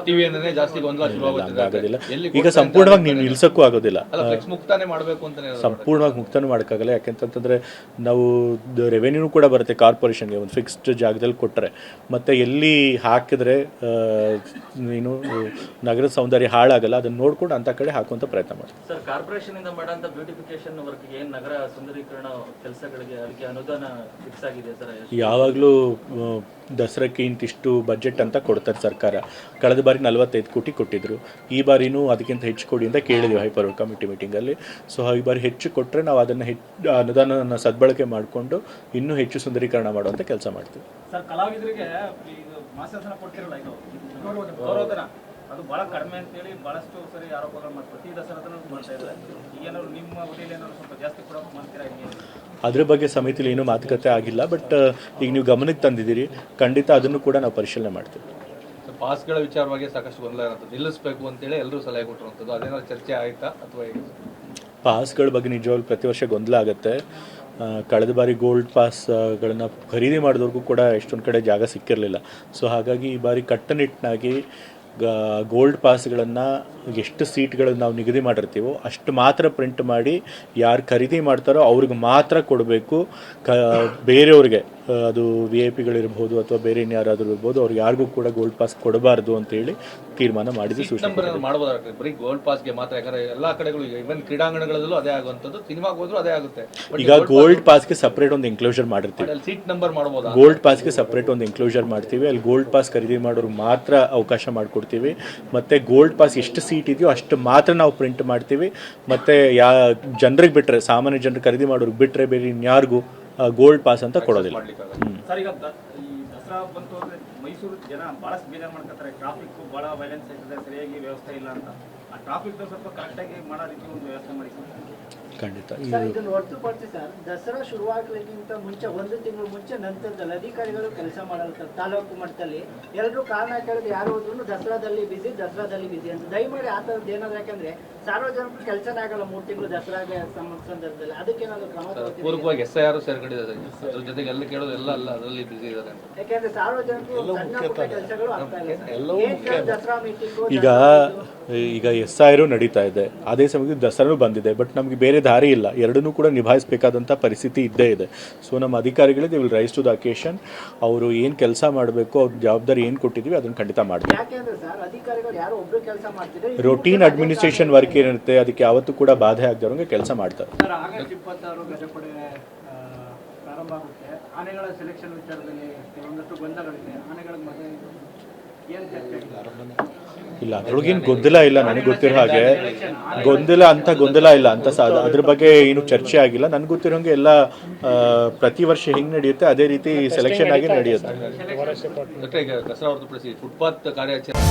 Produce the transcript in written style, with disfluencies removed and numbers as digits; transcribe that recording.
ಬರ್ತೀವಿ ಅಂದ್ರೆ ಜಾಸ್ತಿ ಗೊಂದಲ ಆಗೋದಿಲ್ಲ. ಈಗ ಸಂಪೂರ್ಣವಾಗಿ ನೀವು ನಿಲ್ಸಕ್ಕೂ ಆಗೋದಿಲ್ಲ, ಮುಕ್ತಾನೆ ಮಾಡಬೇಕು ಅಂತ ಸಂಪೂರ್ಣವಾಗಿ ಮುಕ್ತಾನು ಮಾಡೋಕ್ಕಾಗಲ್ಲ. ಯಾಕೆಂತಂದ್ರೆ ನಾವು ರೆವೆನ್ಯೂ ಕೂಡ ಬರುತ್ತೆ ಕಾರ್ಪೊರೇಷನ್ಗೆ ಒಂದು ಫಿಕ್ಸ್ಡ್ ಜಾಗದಲ್ಲಿ ಕೊಟ್ಟರೆ, ಮತ್ತು ಎಲ್ಲಿ ಹಾಕಿದ್ರೆ ಏನು ನಗರದ ಸೌಂದರ್ಯ ಹಾಳಾಗಲ್ಲ ಅದನ್ನು ನೋಡ್ಕೊಂಡು ಅಂಥ ಕಡೆ ಹಾಕುವಂಥ ಪ್ರಯತ್ನ ಮಾಡ್ತೀವಿ. ಸರ್, ಕಾರ್ಪೊರೇಷನ್ ಇಂದ ಮಾಡೋಂಥ ಬ್ಯೂಟಿಫಿಕೇಶನ್ ವರ್ಕ್ ಏನು ನಗರ ಸುಂದರೀಕರಣ ಕೆಲಸಗಳಿಗೆ ಅದಕ್ಕೆ ಅನುದಾನ ಫಿಕ್ಸ್ ಆಗಿದೆ ಸರ್? ಯಾವಾಗಲೂ ದಸರಾಕ್ಕೆ ಇಂತಿಷ್ಟು ಬಜೆಟ್ ಅಂತ ಕೊಡ್ತಾರೆ ಸರ್ಕಾರ. ಕಳೆದ ಬಾರಿ 45 ಕೋಟಿ ಕೊಟ್ಟಿದ್ರು, ಈ ಬಾರಿನೂ ಅದಕ್ಕಿಂತ ಹೆಚ್ಚು ಕೊಡಿ ಅಂತ ಕೇಳಿದ್ವಿ ಹೈಪರ್ ಕಮಿಟಿ ಮೀಟಿಂಗಲ್ಲಿ. ಸೊ ಈ ಬಾರಿ ಹೆಚ್ಚು ಕೊಟ್ಟರೆ ನಾವು ಅದನ್ನು ಅನುದಾನನ ಸದ್ಬಳಕೆ ಮಾಡಿಕೊಂಡು ಇನ್ನೂ ಹೆಚ್ಚು ಸುಂದರೀಕರಣ ಮಾಡುವಂಥ ಕೆಲಸ ಮಾಡ್ತೀವಿ. ಸರ್, ಕಲಾವಿದರಿಗೆ ಮಾಸಾಸನ ಕೊಡ್ತಿರಲ್ಲ, ಇದು ಗೌರವಧನ ಅದು ಭಾಳ ಕಡಿಮೆ ಅಂತೇಳಿ ಭಾಳಷ್ಟು ಸರಿ ಆರೋಪಗಳು ಮಾಡಿ ಪ್ರತಿ ದಸರಾದೂ ಮಾಡ್ತಾ ಇದ್ದಾರೆ. ಈಗೇನಾದ್ರು ನಿಮ್ಮ ಹುದ್ದೆಯಲ್ಲಿ ಏನಾದ್ರು ಸ್ವಲ್ಪ ಜಾಸ್ತಿ ಕೊಡೋಕೆ ಮಾಡ್ತೀರಾ? ಅದ್ರ ಬಗ್ಗೆ ಸಮಿತಿಲಿ ಏನೂ ಮಾತುಕತೆ ಆಗಿಲ್ಲ, ಬಟ್ ಈಗ ನೀವು ಗಮನಕ್ಕೆ ತಂದಿದ್ದೀರಿ, ಖಂಡಿತ ಅದನ್ನು ಕೂಡ ನಾವು ಪರಿಶೀಲನೆ ಮಾಡ್ತೀವಿ. ಪಾಸ್ಗಳ ವಿಚಾರವಾಗಿ ಸಾಕಷ್ಟು ಗೊಂದಲ ಇರುತ್ತೆ, ನಿಲ್ಲಿಸಬೇಕು ಅಂತೇಳಿ ಎಲ್ಲರೂ ಸಲಹೆ ಕೊಟ್ಟಿರುವಂಥದ್ದು, ಅದೇನಾದ್ರು ಚರ್ಚೆ ಆಯಿತಾ ಅಥವಾ ಹೇಗೆ? ಪಾಸ್ಗಳ ಬಗ್ಗೆ ನಿಜವಾಗ್ಲೂ ಪ್ರತಿ ವರ್ಷ ಗೊಂದಲ ಆಗುತ್ತೆ. ಕಳೆದ ಬಾರಿ ಗೋಲ್ಡ್ ಪಾಸ್ಗಳನ್ನು ಖರೀದಿ ಮಾಡಿದವ್ರಿಗೂ ಕೂಡ ಎಷ್ಟೊಂದು ಕಡೆ ಜಾಗ ಸಿಕ್ಕಿರಲಿಲ್ಲ. ಸೊ ಹಾಗಾಗಿ ಈ ಬಾರಿ ಕಟ್ಟುನಿಟ್ಟಾಗಿ ಗೋಲ್ಡ್ ಪಾಸ್ಗಳನ್ನು ಎಷ್ಟು ಸೀಟ್ಗಳು ನಾವು ನಿಗದಿ ಮಾಡಿರ್ತೀವೋ ಅಷ್ಟು ಮಾತ್ರ ಪ್ರಿಂಟ್ ಮಾಡಿ ಯಾರು ಖರೀದಿ ಮಾಡ್ತಾರೋ ಅವ್ರಿಗೆ ಮಾತ್ರ ಕೊಡಬೇಕು. ಬೇರೆಯವ್ರಿಗೆ, ಅದು ವಿ ಐ ಪಿಗಳಿರ್ಬೋದು ಅಥವಾ ಬೇರೆ ಇನ್ಯಾರಾದರೂ ಇರ್ಬೋದು, ಅವ್ರಿಗೆ ಯಾರಿಗೂ ಕೂಡ ಗೋಲ್ಡ್ ಪಾಸ್ ಕೊಡಬಾರ್ದು ಅಂತೇಳಿ ತೀರ್ಮಾನ ಮಾಡಿದ್ದು ಸೂಚನೆ ಮಾಡಬಹುದು. ಬರೀ ಗೋಲ್ಡ್ ಪಾಸ್ಗೆ ಮಾತ್ರ, ಯಾಕಂದ್ರೆ ಎಲ್ಲ ಕಡೆಗಳು ಈವನ್ ಕ್ರೀಡಾಂಗಣಗಳಲ್ಲೂ ಅದೇ ಆಗುವಂಥದ್ದು, ಸಿನಿಮಾಗೆ ಹೋದ್ರೂ ಅದೇ ಆಗುತ್ತೆ. ಈಗ ಗೋಲ್ಡ್ ಪಾಸ್ಗೆ ಸಪ್ರೇಟ್ ಒಂದು ಎನ್ಕ್ಲೋಜರ್ ಮಾಡಿರ್ತೀವಿ, ಸೀಟ್ ನಂಬರ್ ಮಾಡಬಹುದು. ಗೋಲ್ಡ್ ಪಾಸ್ಗೆ ಸಪ್ರೇಟ್ ಒಂದು ಎನ್ಕ್ಲೋಜರ್ ಮಾಡ್ತೀವಿ, ಅಲ್ಲಿ ಗೋಲ್ಡ್ ಪಾಸ್ ಖರೀದಿ ಮಾಡೋರು ಮಾತ್ರ ಅವಕಾಶ ಮಾಡಿಕೊಡ್ತೀವಿ. ಮತ್ತು ಗೋಲ್ಡ್ ಪಾಸ್ ಎಷ್ಟು ಸೀಟ್ ಇದೆಯೋ ಅಷ್ಟು ಮಾತ್ರ ನಾವು ಪ್ರಿಂಟ್ ಮಾಡ್ತೀವಿ. ಮತ್ತು ಜನರಿಗೆ ಬಿಟ್ಟರೆ, ಸಾಮಾನ್ಯ ಜನರು ಖರೀದಿ ಮಾಡೋರಿಗೆ ಬಿಟ್ಟರೆ ಬೇರೆ ಇನ್ಯಾರಿಗೂ ಗೋಲ್ಡ್ ಪಾಸ್ ಅಂತ ಕೊಡೋದಿಲ್ಲ. ಸರ್, ಈಗ ಈ ದಸರಾ ಬಂತು ಅಂದರೆ ಮೈಸೂರು ಜನ ಭಾಳಷ್ಟು ಬೇಜಾರು ಮಾಡ್ಕೊತಾರೆ. ಟ್ರಾಫಿಕ್ ಭಾಳ ವೈಲೆನ್ಸ್ ಆಗ್ತದೆ, ಸರಿಯಾಗಿ ವ್ಯವಸ್ಥೆ ಇಲ್ಲ ಅಂತ. ಆ ಟ್ರಾಫಿಕ್ ಸ್ವಲ್ಪ ಕರೆಕ್ಟಾಗಿ ಮಾಡೋ ರೀತಿ ಒಂದು ವ್ಯವಸ್ಥೆ ಮಾಡಿ ಖಂಡಿತ. ಸರ್, ಇದನ್ನು ಹೊರತುಪಡಿಸಿ ಸರ್, ದಸರಾ ಶುರುವಾಗಲಿಕ್ಕಿಂತ ಮುಂಚೆ 1 ತಿಂಗಳು ಮುಂಚೆ ನಂತರದಲ್ಲಿ ಅಧಿಕಾರಿಗಳು ಕೆಲಸ ಮಾಡಲ್ಲ ಸರ್. ತಾಲೂಕು ಮಟ್ಟದಲ್ಲಿ ಎಲ್ಲರೂ ಕಾರಣ ಕೇಳಿದ್ರೆ ಯಾರು ಹೋದ್ರು ದಸರಾದಲ್ಲಿ ಬಿಸಿ ಅಂತ. ದಯಮಾಡಿ ಆ ಥರದ್ದು ಏನಾದ್ರು, ಯಾಕಂದ್ರೆ ಸಾರ್ವಜನಿಕರು ಕೆಲಸನೇ ಆಗಲ್ಲ 3 ತಿಂಗಳು ದಸರಾಗೆ ಸಂದರ್ಭದಲ್ಲಿ. ಅದಕ್ಕೇನಾದ್ರು ಕ್ರಮ ಪೂರ್ವಕವಾಗಿ SIR ಸೇರ್ಕೊಂಡಿದ್ದಾರೆ, ಅದ್ರ ಜೊತೆಗೆ ಎಲ್ಲ ಕೇಳೋದು ಎಲ್ಲ ಅಲ್ಲ, ಅದರಲ್ಲಿ ಬಿಸಿ ಇದ್ದಾರೆ. ಯಾಕೆಂದ್ರೆ ಸಾರ್ವಜನಿಕರು ಸಣ್ಣ ಪುಟ್ಟ ಕೆಲಸಗಳು ಆಗ್ತಾ ಇಲ್ಲ. ದಸರಾ ಮೀಟಿಂಗು ಈಗ SIR ನಡೀತಾ ಇದೆ, ಅದೇ ಸಮಯಕ್ಕೆ ದಸರಾನು ಬಂದಿದೆ. ಬಟ್ ನಮಗೆ ಬೇರೆ ದಾರಿ ಇಲ್ಲ, ಎರಡನ್ನೂ ಕೂಡ ನಿಭಾಯಿಸಬೇಕಾದಂಥ ಪರಿಸ್ಥಿತಿ ಇದ್ದೇ ಇದೆ. ಸೊ ನಮ್ಮ ಅಧಿಕಾರಿಗಳಿಗೆ they will rise to the occasion. ಅವರು ಏನು ಕೆಲಸ ಮಾಡಬೇಕು, ಅವ್ರ ಜವಾಬ್ದಾರಿ ಏನು ಕೊಟ್ಟಿದ್ದೀವಿ ಅದನ್ನು ಖಂಡಿತ ಮಾಡಬೇಕು. ರೊಟೀನ್ ಅಡ್ಮಿನಿಸ್ಟ್ರೇಷನ್ ವರ್ಕ್ ಏನಿರುತ್ತೆ ಅದಕ್ಕೆ ಯಾವತ್ತೂ ಕೂಡ ಬಾಧೆ ಆಗದವ್ರಿಗೆ ಕೆಲಸ ಮಾಡ್ತಾರೆ. ಆಗಸ್ಟ್ 26 ಗಜಪಡೆ ಪ್ರಾರಂಭ ಆಗುತ್ತೆ. ಆನೆಗಳ ಸೆಲೆಕ್ಷನ್ ವಿಚಾರದಲ್ಲಿ ಒಂದಷ್ಟು ಗೊಂದಲಗಳಿದೆ. ಆನೆಗಳ ಮತ್ತೆ ಏನು ಚರ್ಚೆ ಇಲ್ಲ, ಅದ್ರೊಳಗೇನು ಗೊಂದಲ ಇಲ್ಲ, ನನಗೆ ಗೊತ್ತಿರೋ ಹಾಗೆ ಗೊಂದಲ ಇಲ್ಲ ಅಂತ ಅದ್ರ ಬಗ್ಗೆ ಏನು ಚರ್ಚೆ ಆಗಿಲ್ಲ. ನನಗೆ ಗೊತ್ತಿರೋಂಗೆ ಎಲ್ಲ ಪ್ರತಿ ವರ್ಷ ಹೆಂಗೆ ನಡೆಯುತ್ತೆ ಅದೇ ರೀತಿ ಸೆಲೆಕ್ಷನ್ ಆಗಿ ನಡೆಯುತ್ತೆ. ದಸರಾ ಹೊರತುಪಡಿಸಿ ಫುಟ್ಪಾತ್ ಕಾರ್ಯಾಚರಣೆ